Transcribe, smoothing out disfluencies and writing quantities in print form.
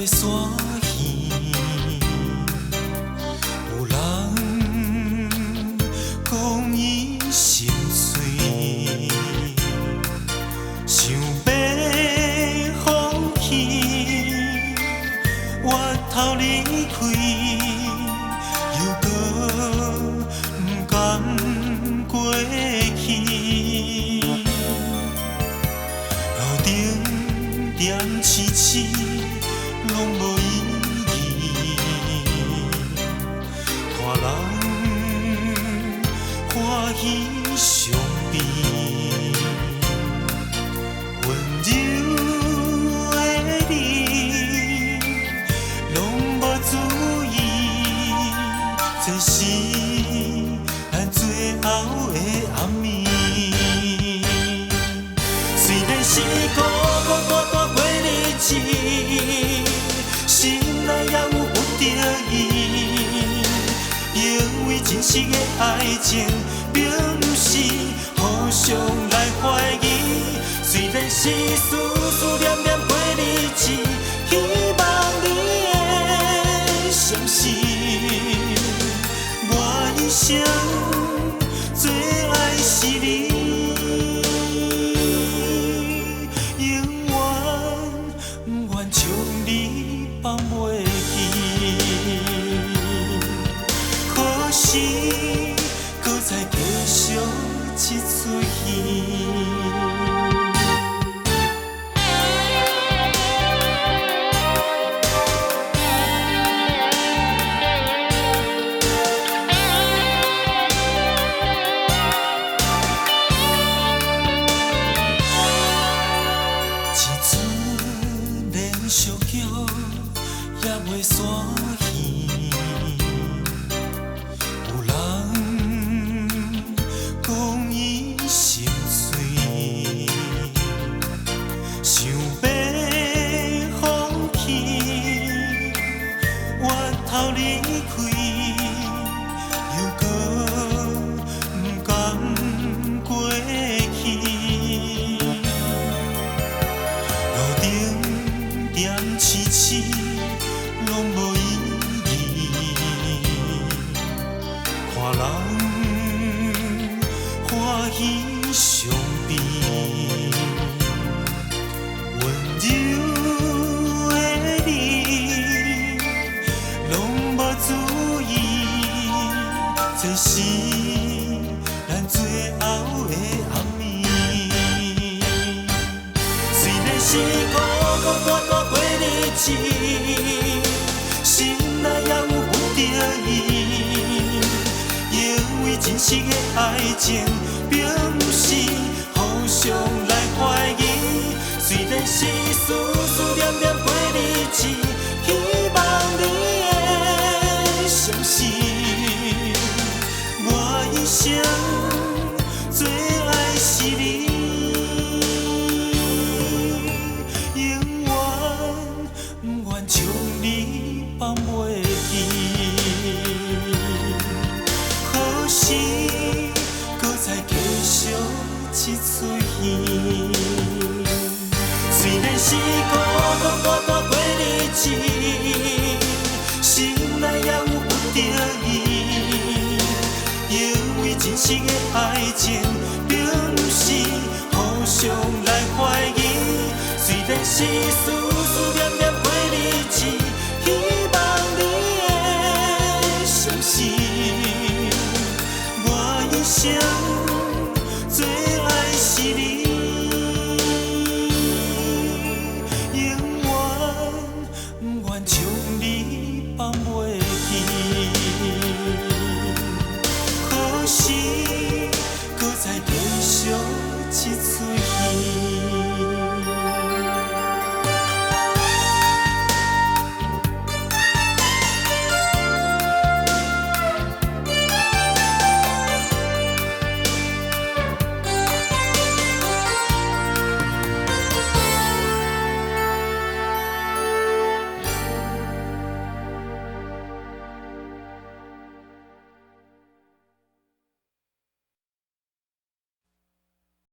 袂煞耳。有人讲伊心碎，想要放弃，我头离开，又搁不甘过去。路顶点痴痴，拢无意义，看人欢喜伤悲。温柔的你，拢无注意，这是咱最后的暗暝。虽然是孤孤单单过日子，心内也有不得已，因为真实的爱情，并不是互相来怀疑。虽然是思思念念过日子，希望你会相信，我一生最爱是你。将你放袂记，可惜搁再继续一出戏。寂叫也袂煞耳，有人讲伊心碎，想要放弃，我头离开，又搁不甘过去。路顶点痴痴，拢无意义，看人欢喜伤悲。温柔的你，拢无注意，这是咱最后的暗暝。虽然是孤孤单单过日子，心内也有不得已，因为真实的爱情，并不是互相来怀疑。虽然是思思念念过日子，希望你会相信，我一生最爱是你。将你放袂记，可惜搁再继续一出戏。虽然是孤孤单单过日子，心内也有不得已，因为真实的爱情，并不是互相来怀疑。虽然是思思念念过日子，希望你会相信，我一生最爱是你。